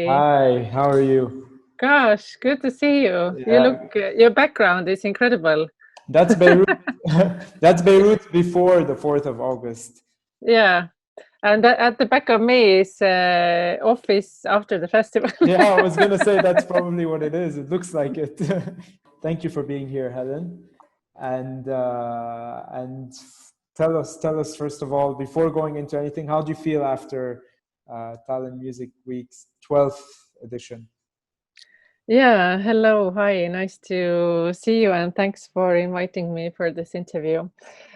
Hi. Hi, how are you? Gosh, good to see you. You Yeah, look, your background is incredible. that's Beirut. That's Beirut before the 4th of August. Yeah. And at the back of me is office after the festival. Yeah, I was gonna say that's probably what it is. It looks like it. Thank you for being here, Helen. And tell us first of all, before going into anything, how do you feel after Tallinn Music Week's 12th edition? Yeah, hello, hi, nice to see you, and thanks for inviting me for this interview.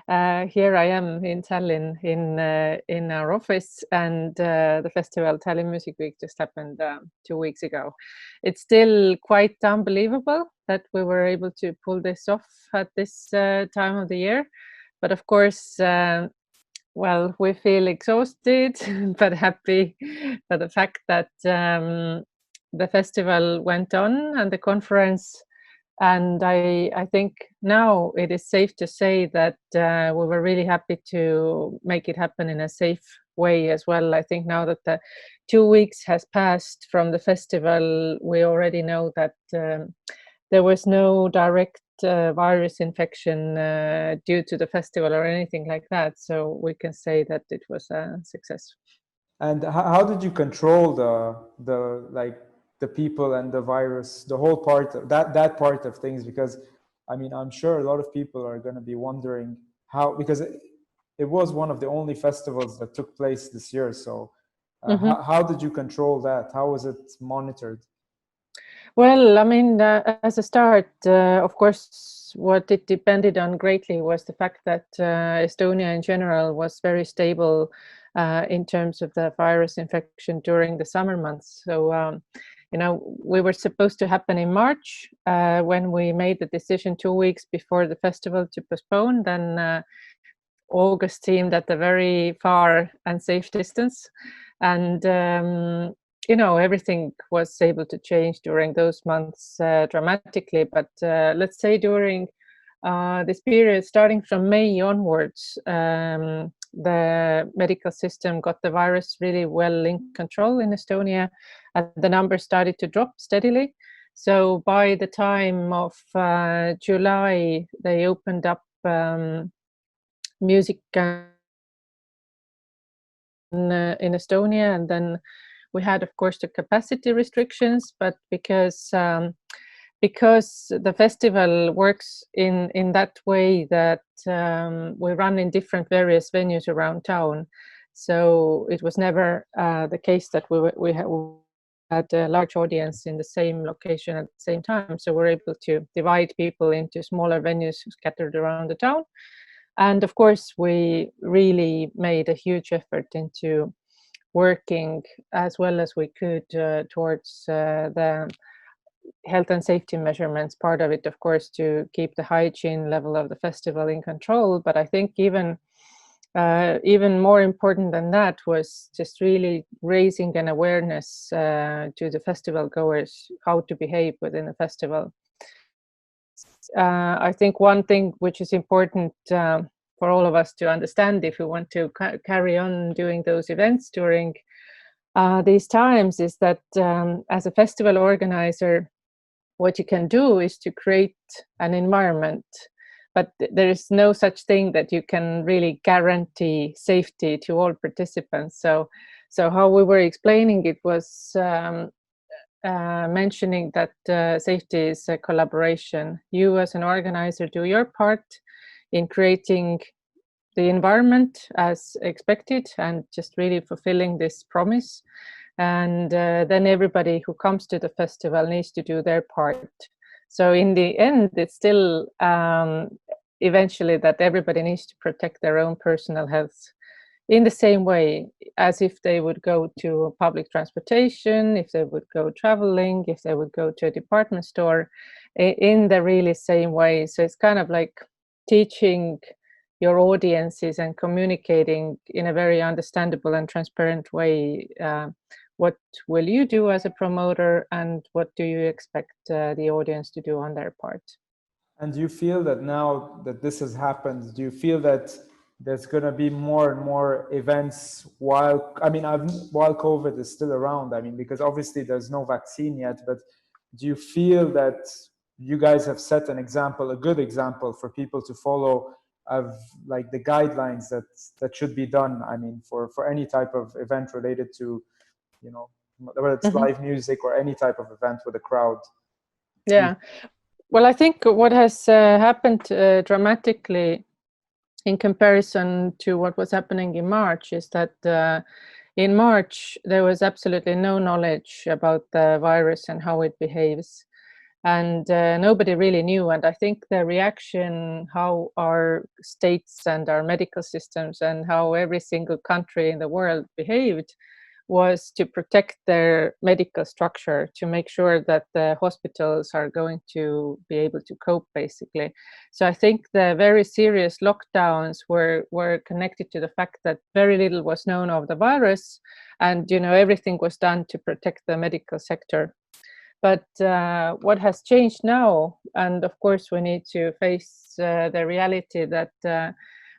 Here I am in Tallinn in our office, and the festival Tallinn Music Week just happened 2 weeks ago. It's still quite unbelievable that we were able to pull this off at this time of the year, but of course. Well, we feel exhausted but happy for the fact that the festival went on and the conference. And I think now it is safe to say that we were really happy to make it happen in a safe way as well. I think now that the 2 weeks has passed from the festival, we already know that there was no direct virus infection due to the festival or anything like that. So we can say that it was a success. And how did you control the like the people and the virus, the whole part of that part of things? Because I mean, I'm sure a lot of people are going to be wondering how, because it was one of the only festivals that took place this year. So Mhm. how did you control that? How was it monitored? Well, I mean, as a start, of course, what it depended on greatly was the fact that Estonia in general was very stable in terms of the virus infection during the summer months. So, we were supposed to happen in March when we made the decision 2 weeks before the festival to postpone. Then August seemed at a very far and safe distance. And everything was able to change during those months dramatically. But let's say during this period, starting from May onwards, the medical system got the virus really well in control in Estonia, and the numbers started to drop steadily. So by the time of July, they opened up music in Estonia, and then we had, of course, the capacity restrictions. But because the festival works in that way that we run in different various venues around town, so it was never the case that we had a large audience in the same location at the same time. So we're able to divide people into smaller venues scattered around the town. And of course, we really made a huge effort into working as well as we could towards the health and safety measurements. Part of it, of course, to keep the hygiene level of the festival in control. But I think even more important than that was just really raising an awareness to the festival goers how to behave within the festival. I think one thing which is important for all of us to understand if we want to carry on doing those events during these times is that as a festival organizer, what you can do is to create an environment, but there is no such thing that you can really guarantee safety to all participants. So how we were explaining it was mentioning that safety is a collaboration. You as an organizer do your part in creating the environment as expected and just really fulfilling this promise. And then everybody who comes to the festival needs to do their part. So in the end, it's still eventually that everybody needs to protect their own personal health in the same way as if they would go to public transportation, if they would go traveling, if they would go to a department store, in the really same way. So it's kind of like teaching your audiences and communicating in a very understandable and transparent way. What will you do as a promoter, and what do you expect the audience to do on their part? And do you feel that now that this has happened, do you feel that there's going to be more and more events while, I mean, while COVID is still around. I mean, because obviously there's no vaccine yet, but do you feel that you guys have set an example, a good example for people to follow, of like the guidelines that should be done? I mean, for any type of event related to, you know, whether it's Mhm. live music or any type of event with a crowd. Yeah. Well, I think what has happened dramatically in comparison to what was happening in March is that in March there was absolutely no knowledge about the virus and how it behaves. And nobody really knew. And I think the reaction, how our states and our medical systems and how every single country in the world behaved, was to protect their medical structure, to make sure that the hospitals are going to be able to cope, basically. So I think the very serious lockdowns were connected to the fact that very little was known of the virus, and everything was done to protect the medical sector. But what has changed now, and of course we need to face the reality that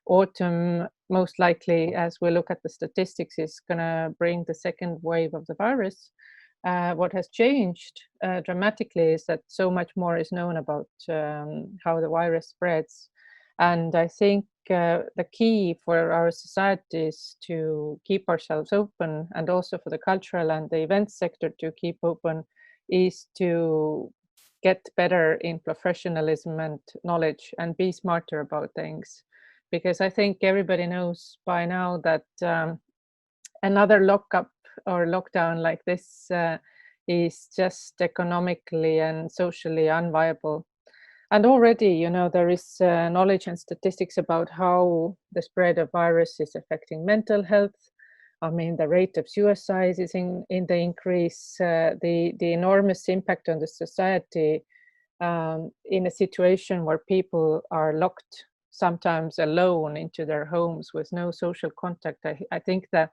autumn, most likely, as we look at the statistics, is going to bring the second wave of the virus. What has changed dramatically is that so much more is known about how the virus spreads. And I think the key for our society is to keep ourselves open, and also for the cultural and the events sector to keep open, is to get better in professionalism and knowledge and be smarter about things. Because I think everybody knows by now that another lockup or lockdown like this is just economically and socially unviable. And already, there is knowledge and statistics about how the spread of virus is affecting mental health. I mean, the rate of suicide is in the increase, the enormous impact on the society in a situation where people are locked, sometimes alone, into their homes with no social contact. I think that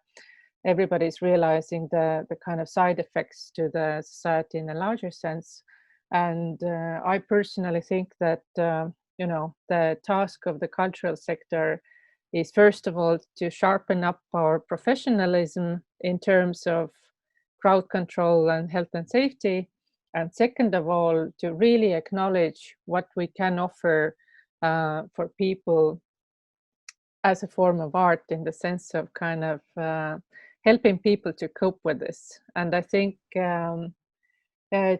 everybody's realizing the kind of side effects to the society in a larger sense. And I personally think that, the task of the cultural sector is, first of all, to sharpen up our professionalism in terms of crowd control and health and safety. And second of all, to really acknowledge what we can offer for people as a form of art, in the sense of kind of helping people to cope with this. And I think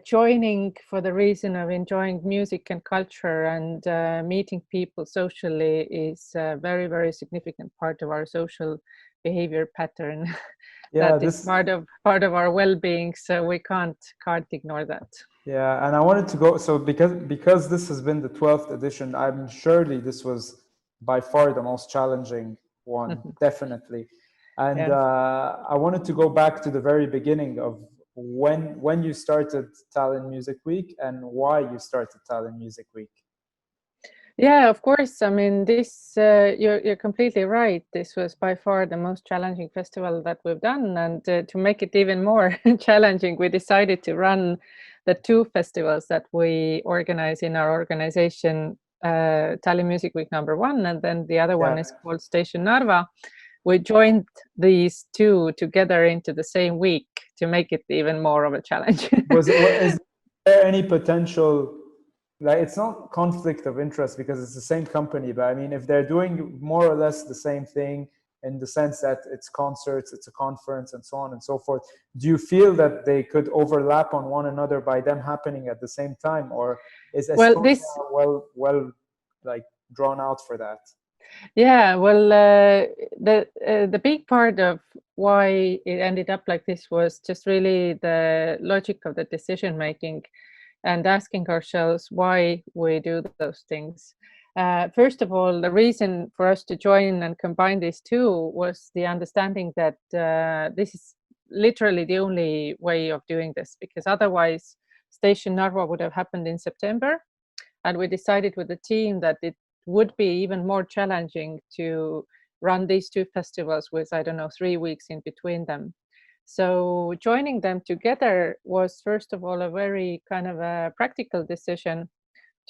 joining for the reason of enjoying music and culture and meeting people socially is a very, very significant part of our social behavior pattern. Yeah, That is this. part of our well-being, so we can't ignore that. Yeah, and I wanted to go, so because this has been the 12th edition, I'm surely this was by far the most challenging one, definitely. And Yeah. I wanted to go back to the very beginning of when you started Tallinn Music Week and why you started Tallinn Music Week. Yeah, of course. I mean, this you're completely right. This was by far the most challenging festival that we've done, and to make it even more challenging, we decided to run the two festivals that we organize in our organization, Tallinn Music Week #1, and then the other one Yeah. is called Station Narva. We joined these two together into the same week to make it even more of a challenge. Is there any potential, like, it's not conflict of interest because it's the same company, but I mean, if they're doing more or less the same thing in the sense that it's concerts, it's a conference, and so on and so forth, do you feel that they could overlap on one another by them happening at the same time, or is Well, Estonia this well like drawn out for that? Yeah, well, the big part of why it ended up like this was just really the logic of the decision making, and asking ourselves why we do those things. First of all, the reason for us to join and combine these two was the understanding that this is literally the only way of doing this, because otherwise Station Narva would have happened in September, and we decided with the team that it would be even more challenging to run these two festivals with, I don't know, 3 weeks in between them. So joining them together was, first of all, a very kind of a practical decision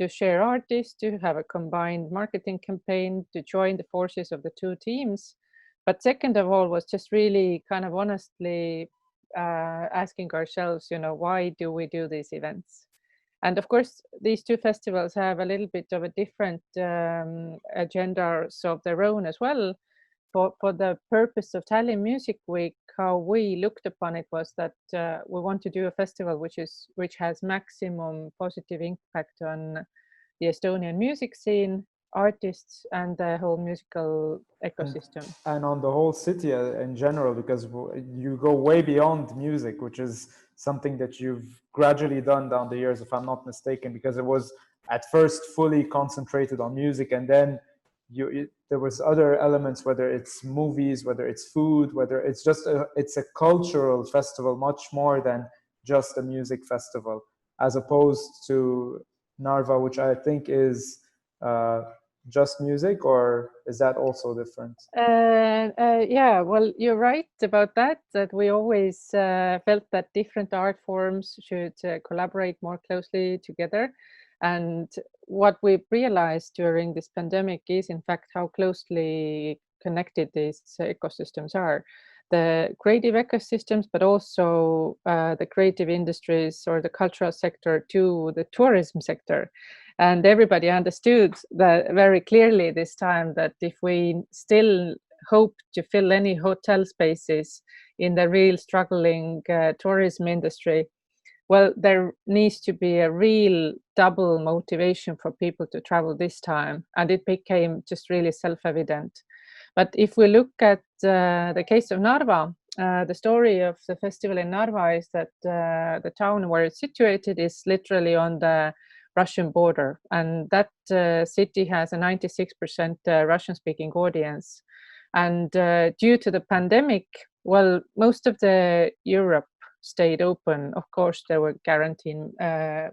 to share artists, to have a combined marketing campaign, to join the forces of the two teams. But second of all was just really kind of honestly asking ourselves, why do we do these events? And of course, these two festivals have a little bit of a different agendas of their own as well. For the purpose of Tallinn Music Week, how we looked upon it was that we want to do a festival which has maximum positive impact on the Estonian music scene, artists, and the whole musical ecosystem. And on the whole city in general, because you go way beyond music, which is something that you've gradually done down the years, if I'm not mistaken, because it was at first fully concentrated on music, and then there was other elements, whether it's movies, whether it's food, whether it's just it's a cultural festival much more than just a music festival, as opposed to Narva, which I think is just music, or is that also different? Yeah, well, you're right about that we always felt that different art forms should collaborate more closely together. And what we've realized during this pandemic is, in fact, how closely connected these ecosystems are. The creative ecosystems, but also the creative industries or the cultural sector to the tourism sector. And everybody understood that very clearly this time, that if we still hope to fill any hotel spaces in the real struggling tourism industry, well, there needs to be a real double motivation for people to travel this time. And it became just really self-evident. But if we look at the case of Narva, the story of the festival in Narva is that the town where it's situated is literally on the Russian border. And that city has a 96% Russian-speaking audience. And due to the pandemic, well, most of the Europe stayed open. Of course, there were quarantine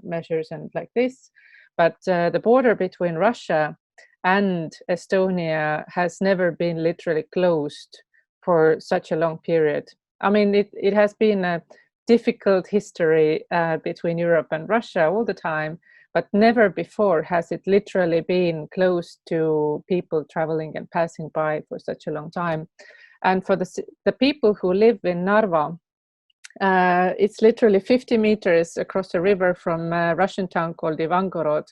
measures and like this, but the border between Russia and Estonia has never been literally closed for such a long period. I mean, it has been a difficult history between Europe and Russia all the time, but never before has it literally been closed to people traveling and passing by for such a long time. And for the people who live in Narva, it's literally 50 meters across the river from a Russian town called Ivangorod.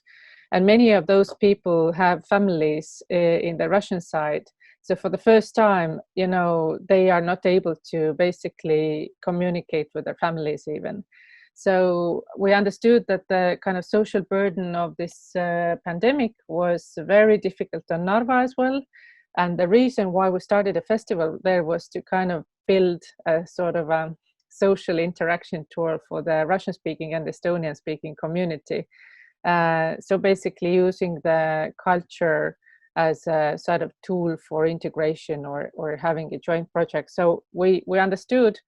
And many of those people have families in the Russian side. So for the first time, they are not able to basically communicate with their families even. So we understood that the kind of social burden of this pandemic was very difficult on Narva as well. And the reason why we started a festival there was to kind of build a sort of a social interaction tour for the Russian-speaking and Estonian-speaking community. So basically using the culture as a sort of tool for integration or having a joint project. So we understood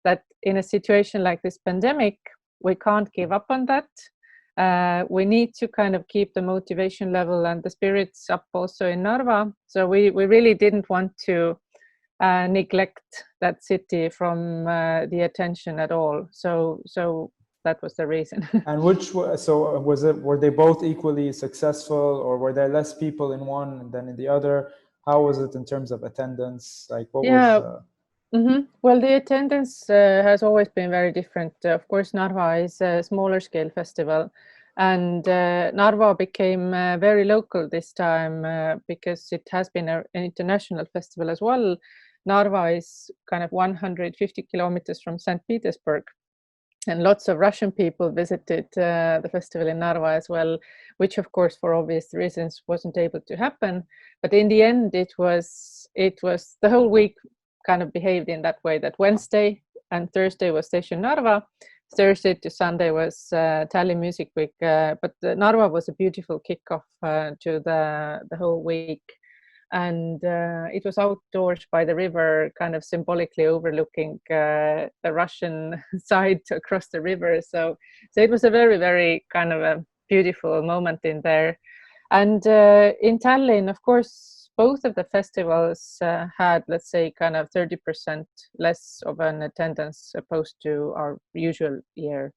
that in a situation like this pandemic, we can't give up on that. We need to kind of keep the motivation level and the spirits up also in Narva. So we really didn't want to neglect that city from the attention at all. So that was the reason. And were they both equally successful, or were there less people in one than in the other? How was it in terms of attendance? Like what was? Well, the attendance has always been very different. Of course, Narva is a smaller scale festival, and Narva became very local this time because it has been an international festival as well. Narva is kind of 150 kilometers from St. Petersburg. And lots of Russian people visited the festival in Narva as well, which of course, for obvious reasons, wasn't able to happen. But in the end, it was the whole week kind of behaved in that way, that Wednesday and Thursday was Station Narva, Thursday to Sunday was Tallinn Music Week. But Narva was a beautiful kickoff to the whole week. And it was outdoors by the river, kind of symbolically overlooking the Russian side across the river. So it was a very, very kind of a beautiful moment in there. And in Tallinn, of course, both of the festivals had, let's say, kind of 30% less of an attendance opposed to our usual year,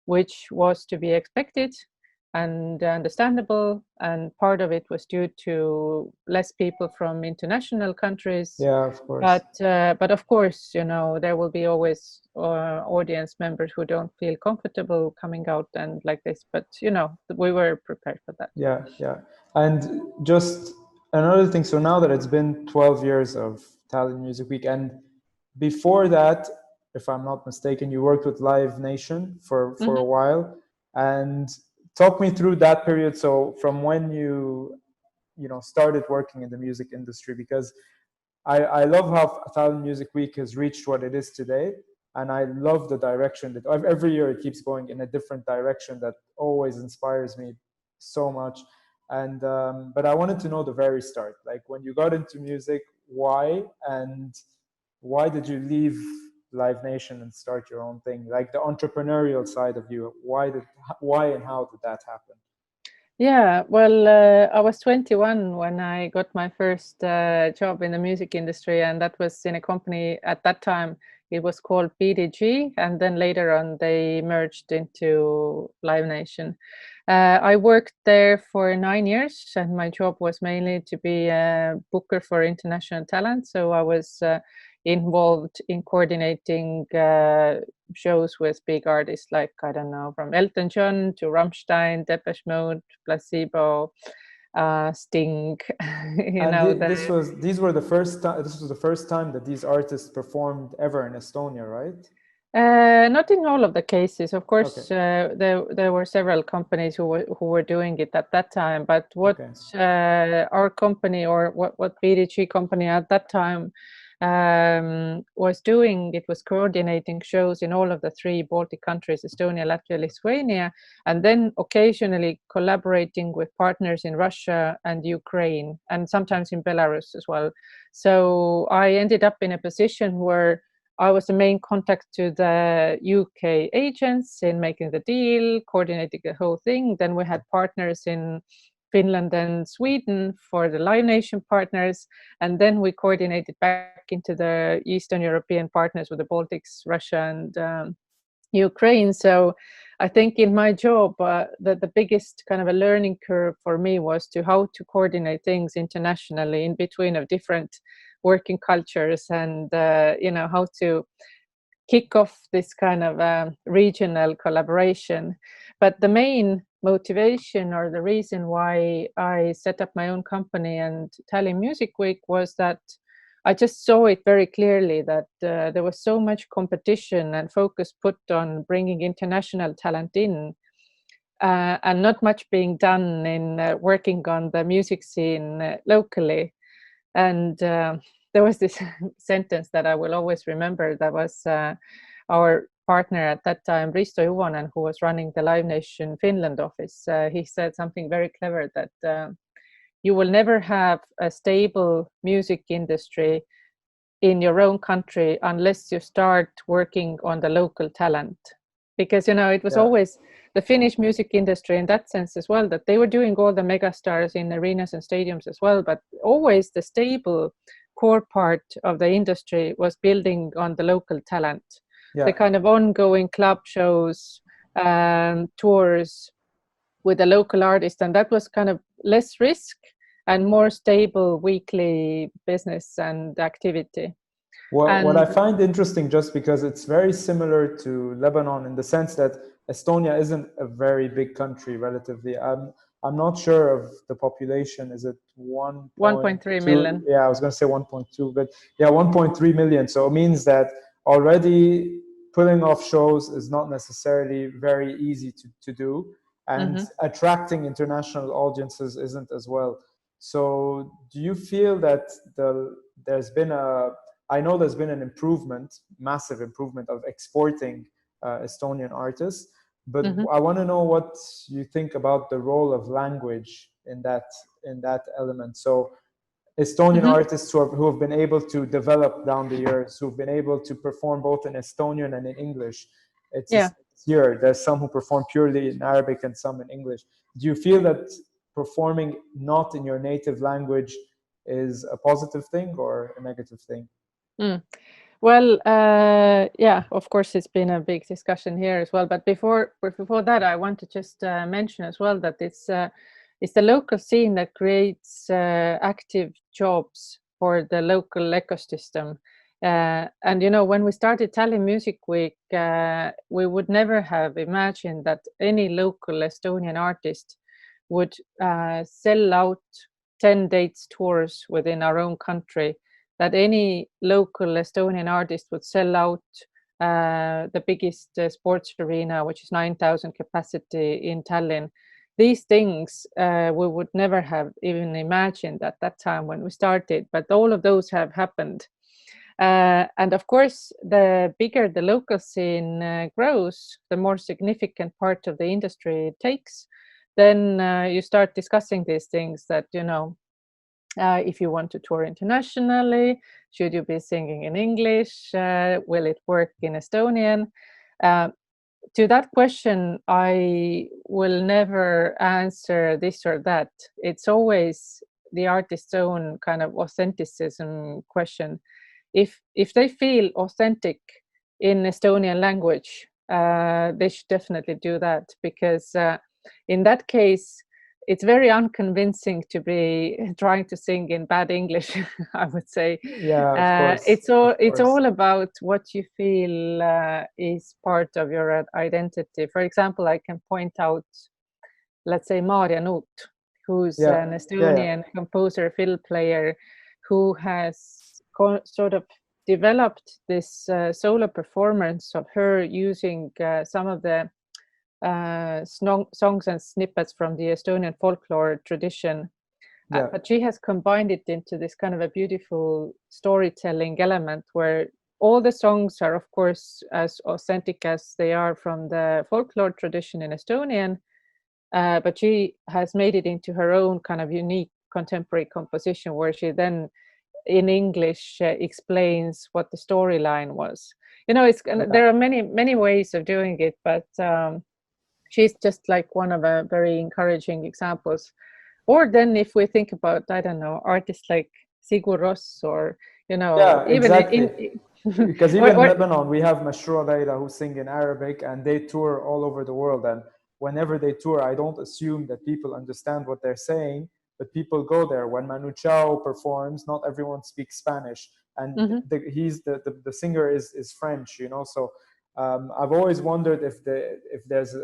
which was to be expected. and understandable. And part of it was due to less people from international countries. Yeah, of course. But of course, there will be always audience members who don't feel comfortable coming out and like this. But we were prepared for that. Yeah, yeah. And just another thing, so now that it's been 12 years of Tallinn Music Week, and before that, if I'm not mistaken, you worked with Live Nation for a while. And talk me through that period. So from when you started working in the music industry, because I love how Tallinn Music Week has reached what it is today. And I love the direction that every year it keeps going in a different direction that always inspires me so much. And but I wanted to know the very start, like when you got into music, why, and why did you leave Live Nation and start your own thing? Like the entrepreneurial side of you, why and how did that happen? Yeah, well, I was 21 when I got my first job in the music industry, and that was in a company at that time. It was called BDG, and then later on they merged into Live Nation. I worked there for 9 years, and my job was mainly to be a booker for international talent. So I was involved in coordinating shows with big artists like, I don't know, from Elton John to Rammstein, Depeche Mode, Placebo, Sting. And these were the first time. This was the first time that these artists performed ever in Estonia, right? Not in all of the cases, of course. Okay. There were several companies who were doing it at that time. But what Okay. our company, or what BDG company at that time was doing, it was coordinating shows in all of the three Baltic countries: Estonia, Latvia, Lithuania, and then occasionally collaborating with partners in Russia and Ukraine, and sometimes in Belarus as well. So I ended up in a position where I was the main contact to the UK agents in making the deal, coordinating the whole thing. Then we had partners in Finland and Sweden for the Live Nation partners. And then we coordinated back into the Eastern European partners with the Baltics, Russia, and Ukraine. So I think in my job, the biggest kind of a learning curve for me was to how to coordinate things internationally in between of different working cultures, and how to kick off this kind of regional collaboration. But the main motivation, or the reason why I set up my own company and Tallinn Music Week, was that I just saw it very clearly that there was so much competition and focus put on bringing international talent in, and not much being done in working on the music scene locally. And there was this sentence that I will always remember. That was our partner at that time, Risto Juvonen, who was running the Live Nation Finland office. He said something very clever, that you will never have a stable music industry in your own country unless you start working on the local talent. Because, it was always the Finnish music industry in that sense as well, that they were doing all the mega stars in arenas and stadiums as well, but always the stable core part of the industry was building on the local talent. The kind of ongoing club shows, tours with a local artist, and that was kind of less risk and more stable weekly business and activity. What I find interesting, just because it's very similar to Lebanon in the sense that Estonia isn't a very big country relatively. I'm not sure of the population. Is it 1.3 million? Yeah, I was going to say 1.2, but yeah, 1.3 million. So it means that already pulling off shows is not necessarily very easy to do, and attracting international audiences isn't as well. So do you feel that I know there's been an improvement, massive improvement of exporting Estonian artists, but I want to know what you think about the role of language in that element. So Estonian artists who have been able to develop down the years, who've been able to perform both in Estonian and in English. It's here. There's some who perform purely in Arabic and some in English. Do you feel that performing not in your native language is a positive thing or a negative thing? Well, yeah, of course, it's been a big discussion here as well. But before that, I want to just mention as well that it's the local scene that creates active jobs for the local ecosystem. And when we started Tallinn Music Week, we would never have imagined that any local Estonian artist would sell out 10 dates tours within our own country, that any local Estonian artist would sell out the biggest sports arena, which is 9,000 capacity in Tallinn. These things we would never have even imagined at that time when we started, but all of those have happened. And of course, the bigger the local scene grows, the more significant part of the industry it takes. Then you start discussing these things that, if you want to tour internationally, should you be singing in English? Will it work in Estonian? Uh, to that question, I will never answer this or that. It's always the artist's own kind of authenticism question. If they feel authentic in Estonian language, they should definitely do that, because in that case, it's very unconvincing to be trying to sing in bad English. I would say Yeah, of course, it's all of course. about what you feel is part of your identity. For example, I can point out, let's say, Maarja Nuut, who's Yeah, an yeah, yeah, Estonian composer, fiddle player, who has sort of developed this solo performance of her using some of the songs and snippets from the Estonian folklore tradition. yeah, But she has combined it into this kind of a beautiful storytelling element where all the songs are, of course, as authentic as they are from the folklore tradition in Estonian, but she has made it into her own kind of unique contemporary composition, where she then in English explains what the storyline was. yeah. There are many ways of doing it, but she's just like one of a very encouraging examples. Or then if we think about, I don't know, artists like Sigur Rós, or Yeah, even exactly. Because even in or Lebanon, we have Mashroua Laila who sing in Arabic and they tour all over the world. And whenever they tour, I don't assume that people understand what they're saying, but people go there. When Manu Chao performs, not everyone speaks Spanish. And Mhm. the singer is French, So I've always wondered if there's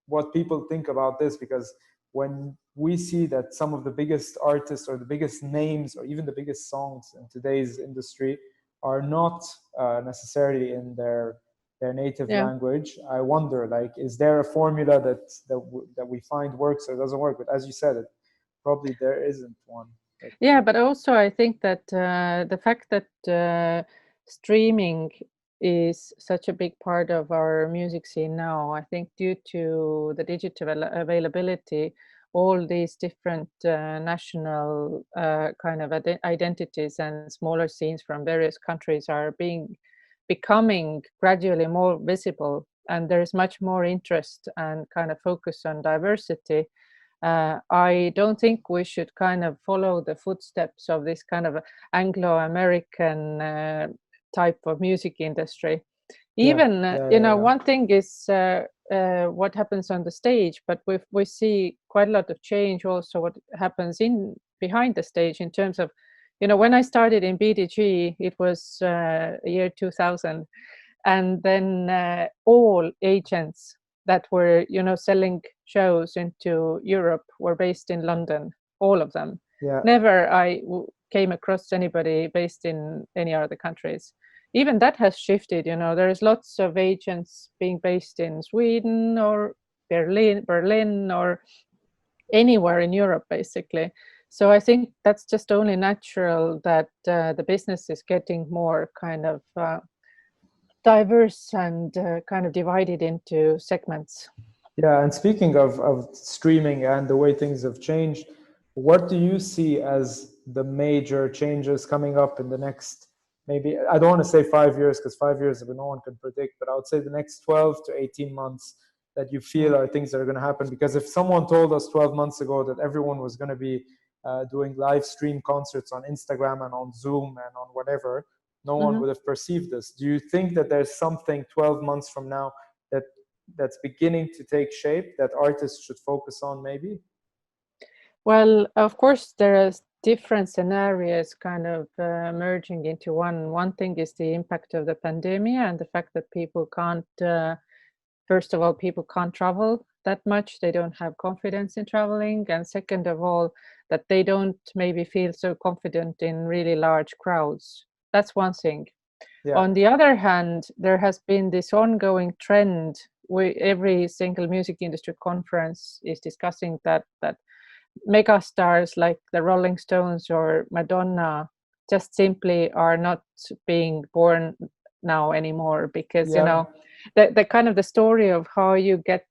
what people think about this, because when we see that some of the biggest artists or the biggest names or even the biggest songs in today's industry are not necessarily in their native Yeah. language, I wonder, like, is there a formula that we find works or doesn't work? But as you said, it probably there isn't one. But Yeah, but also I think that the fact that streaming is such a big part of our music scene now, I think due to the digital availability, all these different national kind of identities and smaller scenes from various countries are becoming gradually more visible, and there is much more interest and kind of focus on diversity. I don't think we should kind of follow the footsteps of this kind of Anglo-American type of music industry. yeah, Even, yeah, yeah, yeah, one thing is what happens on the stage, but we see quite a lot of change also what happens in behind the stage in terms of, when I started in BDG, it was year 2000, and then all agents that were selling shows into Europe were based in London, all of them. yeah, Never came across anybody based in any other countries. Even that has shifted. There's lots of agents being based in Sweden or Berlin or anywhere in Europe, basically. So I think that's just only natural that the business is getting more kind of diverse and kind of divided into segments. yeah. And speaking of streaming and the way things have changed, what do you see as the major changes coming up in the next, maybe, I don't want to say 5 years, because 5 years no one can predict, but I would say the next 12 to 18 months that you feel are things that are going to happen? Because if someone told us 12 months ago that everyone was going to be doing live stream concerts on Instagram and on Zoom and on whatever, no one would have perceived this. Do you think that there's something 12 months from now that's beginning to take shape that artists should focus on maybe? Well, of course, there are different scenarios kind of merging into one. One thing is the impact of the pandemic and the fact that people can't, first of all, people can't travel that much. They don't have confidence in traveling. And second of all, that they don't maybe feel so confident in really large crowds. That's one thing. Yeah. On the other hand, there has been this ongoing trend where every single music industry conference is discussing that mega stars like the Rolling Stones or Madonna just simply are not being born now anymore, because Yeah. the kind of the story of how you get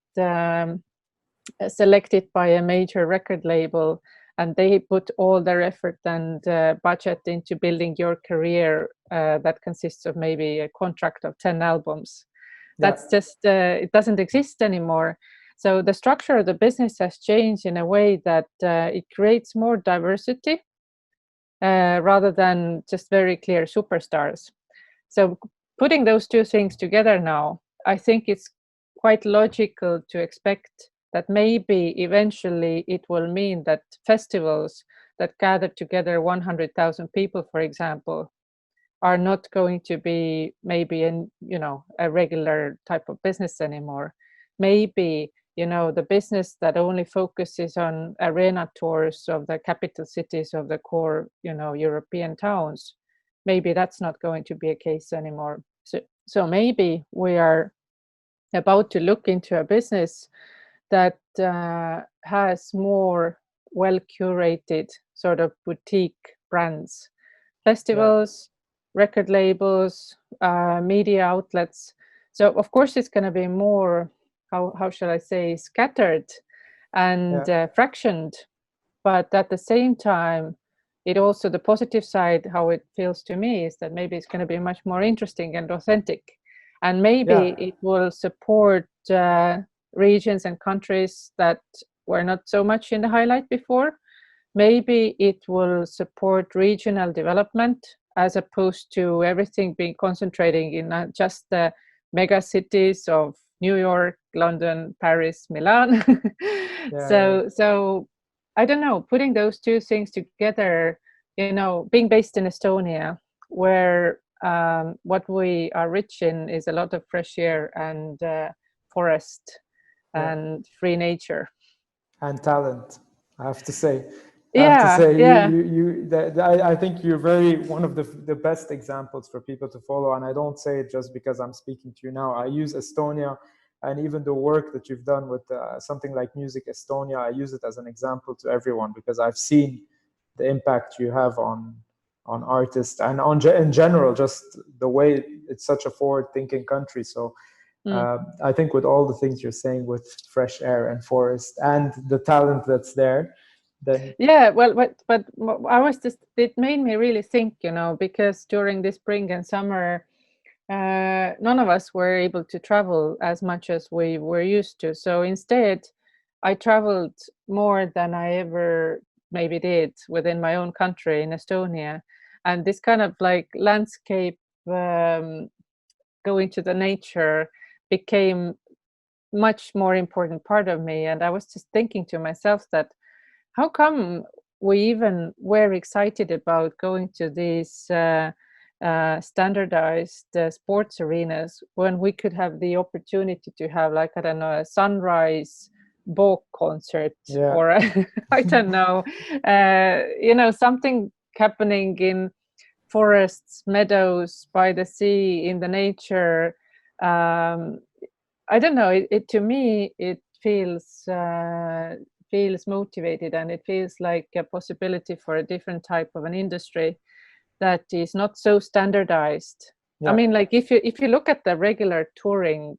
selected by a major record label and they put all their effort and budget into building your career that consists of maybe a contract of 10 albums. That's just it doesn't exist anymore. So the structure of the business has changed in a way that it creates more diversity rather than just very clear superstars. So putting those two things together now, I think it's quite logical to expect that maybe eventually it will mean that festivals that gather together 100,000 people, for example, are not going to be maybe a regular type of business anymore. Maybe the business that only focuses on arena tours of the capital cities of the core European towns, maybe that's not going to be a case anymore. So maybe we are about to look into a business that has more well curated sort of boutique brands, festivals, record labels, media outlets. So of course it's going to be more, how shall I say, scattered and fractioned, but at the same time, it also, the positive side, how it feels to me, is that maybe it's going to be much more interesting and authentic, and maybe it will support regions and countries that were not so much in the highlight before. Maybe it will support regional development as opposed to everything being concentrating in just the mega cities of New York, London, Paris, Milan. So I don't know, putting those two things together, being based in Estonia, where what we are rich in is a lot of fresh air and forest and free nature. And talent, I have to say. I think you're one of the best examples for people to follow. And I don't say it just because I'm speaking to you now. I use Estonia and even the work that you've done with something like Music Estonia. I use it as an example to everyone because I've seen the impact you have on artists and in general, just the way it's such a forward-thinking country. So I think with all the things you're saying with fresh air and forest and the talent that's there, then but I was it made me really think, because during the spring and summer, none of us were able to travel as much as we were used to. So instead, I traveled more than I ever maybe did within my own country in Estonia. And this kind of like landscape, going to the nature, became much more important part of me. And I was just thinking to myself that how come we even were excited about going to these standardized sports arenas when we could have the opportunity to have, like, I don't know, a sunrise folk concert or I don't know, something happening in forests, meadows, by the sea, in the nature. I don't know. It to me, it feels motivated, and it feels like a possibility for a different type of an industry that is not so standardized. I mean, like if you look at the regular touring,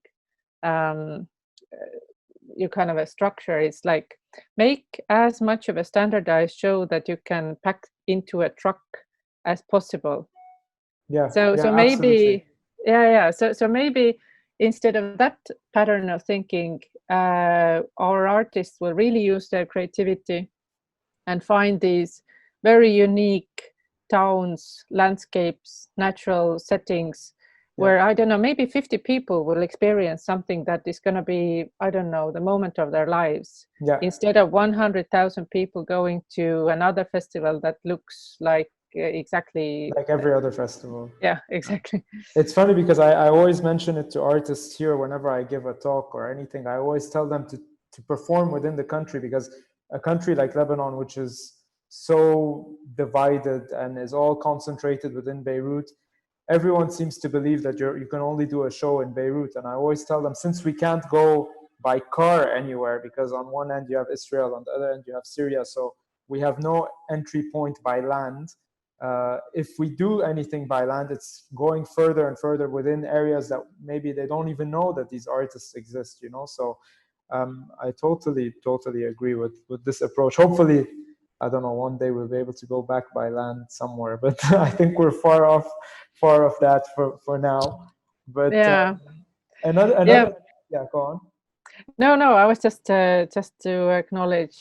you kind of a structure. It's like make as much of a standardized show that you can pack into a truck as possible. So maybe absolutely. So maybe instead of that pattern of thinking, our artists will really use their creativity and find these very unique towns, landscapes, natural settings, where Yeah. I don't know, maybe 50 people will experience something that is going to be, I don't know, the moment of their lives, Yeah. instead of 100,000 people going to another festival that looks like exactly. Like every other festival. Yeah, exactly. It's funny because I always mention it to artists here whenever I give a talk or anything. I always tell them to perform within the country, because a country like Lebanon, which is so divided and is all concentrated within Beirut, everyone seems to believe that you can only do a show in Beirut. And I always tell them, since we can't go by car anywhere, because on one end you have Israel, on the other end you have Syria, so we have no entry point by land. If we do anything by land, it's going further and further within areas that maybe they don't even know that these artists exist, you know? So I totally agree with this approach. Hopefully, I don't know, one day we'll be able to go back by land somewhere, but I think we're far off that for now. But Yeah. Yeah. another, yeah, go on. No, I was just to acknowledge.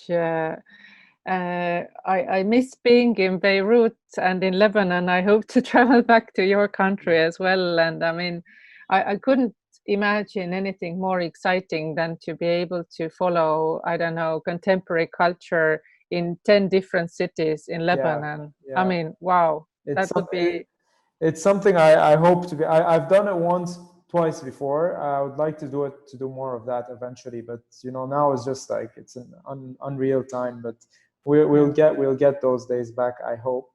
I miss being in Beirut and in Lebanon. I hope to travel back to your country as well. And I mean, I couldn't imagine anything more exciting than to be able to follow, I don't know, contemporary culture in 10 different cities in Yeah, Lebanon. I yeah. mean, wow, It's that would something. be. It's something I hope to be. I've done it once, twice before. I would like to do more of that eventually. But now it's just like it's an unreal time. But Yeah. we'll get those days back, I hope.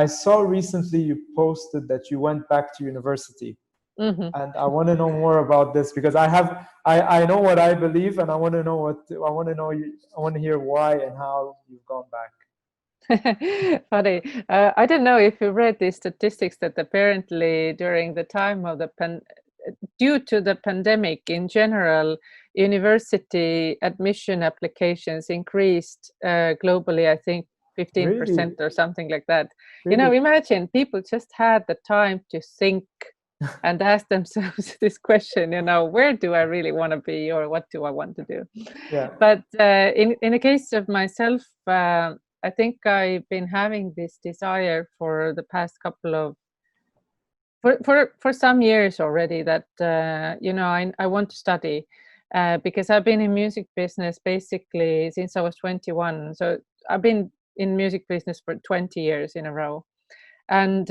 I saw recently you posted that you went back to university, Mhm. and I want to know more about this, because I know what I believe, and I want to know I want to hear why and how you've gone back. Funny. I don't know if you read the statistics that apparently during the time of due to the pandemic in general, university admission applications increased globally, I think 15% Really, or something like that. really. Imagine people just had the time to think and ask themselves this question, where do I really want to be, or what do I want to do? Yeah. But in the case of myself, I think I've been having this desire for the past couple of for some years already that I want to study, because I've been in music business basically since I was 21. So I've been in music business for 20 years in a row, and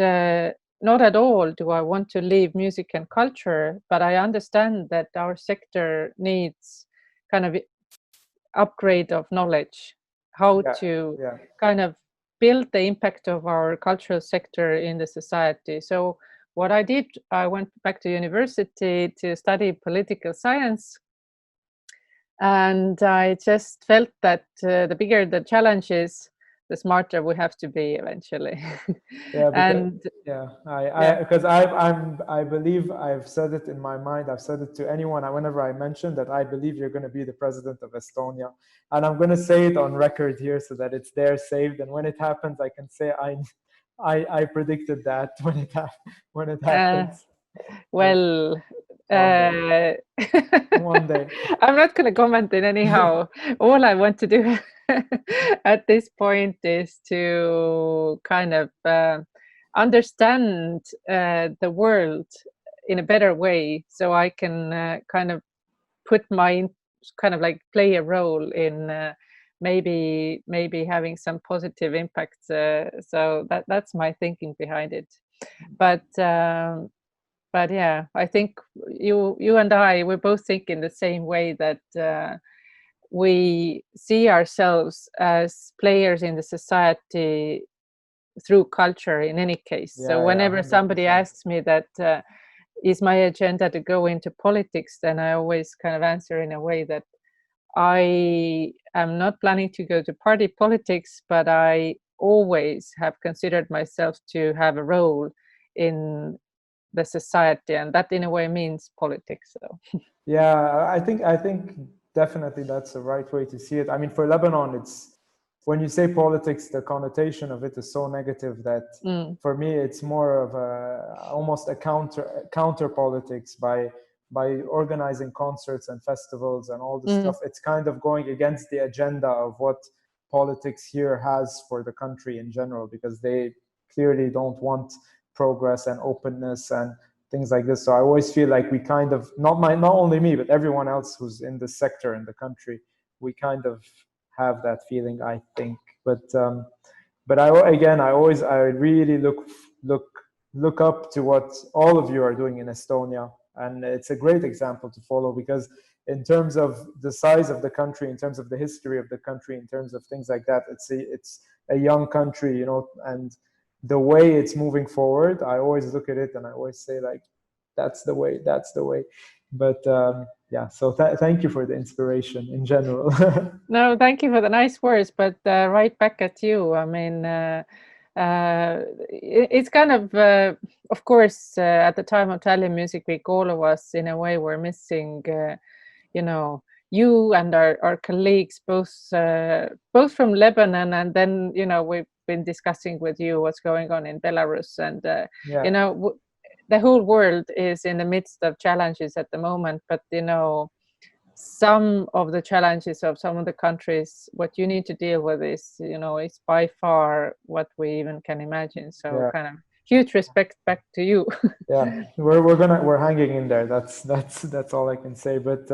not at all do I want to leave music and culture, but I understand that our sector needs kind of upgrade of knowledge, how Yeah. to Yeah. kind of build the impact of our cultural sector in the society. So what I did, I went back to university to study political science, and I just felt that the bigger the challenge is, the smarter we have to be eventually. Yeah, because And yeah, yeah. because I believe I've said it in my mind. I've said it to anyone. Whenever I mention that, I believe you're going to be the president of Estonia, and I'm going to say it on record here so that it's there saved. And when it happens, I can say I predicted that when it uh, happens. Uh, well, one day, uh, one day. I'm not going to comment in anyhow. All I want to do at this point is to kind of understand the world in a better way, so I can kind of put my kind of like play a role in maybe having some positive impact. So that's my thinking behind it. But yeah, I think you and we both think in the same way, that we see ourselves as players in the society through culture in any case. So Yeah, yeah, whenever somebody 100%. asks me that is my agenda to go into politics, then I always kind of answer in a way that I am not planning to go to party politics, but I always have considered myself to have a role in the society, and that in a way means politics. So Yeah, I think definitely that's the right way to see it. I mean, for Lebanon, it's when you say politics, the connotation of it is so negative that mm, for me, it's more of almost a counter politics by organizing concerts and festivals and all this mm, stuff. It's kind of going against the agenda of what politics here has for the country in general, because they clearly don't want progress and openness and things like this. So I always feel like we kind of, not only me, but everyone else who's in the sector in the country, we kind of have that feeling, I think. But I really look up to what all of you are doing in Estonia, and it's a great example to follow, because in terms of the size of the country, in terms of the history of the country, in terms of things like that, it's a young country, you know, and the way it's moving forward, I always look at it and I always say, like, that's the way, that's the way. But yeah, so thank you for the inspiration in general. No, thank you for the nice words, but right back at you. I mean, it's kind of course, at the time of Tallinn Music Week, all of us in a way were missing, you know, you and our colleagues, both from Lebanon, and then, you know, we've been discussing with you what's going on in Belarus, and Yeah. you know, the whole world is in the midst of challenges at the moment, but you know, some of the challenges of some of the countries, what you need to deal with is, you know, is by far what we even can imagine. So Yeah. kind of huge respect back to you. Yeah, we're hanging in there. That's all I can say. But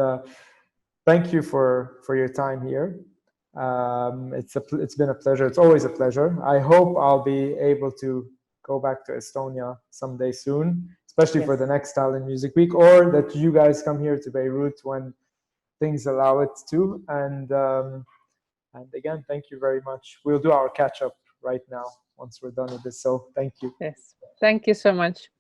thank you for your time here. It's been a pleasure. It's always a pleasure. I hope I'll be able to go back to Estonia someday soon, especially for Yes. the next Tallinn Music Week, or that you guys come here to Beirut when things allow it to. And again, thank you very much. We'll do our catch up right now once we're done with this. So thank you. Yes. Thank you so much.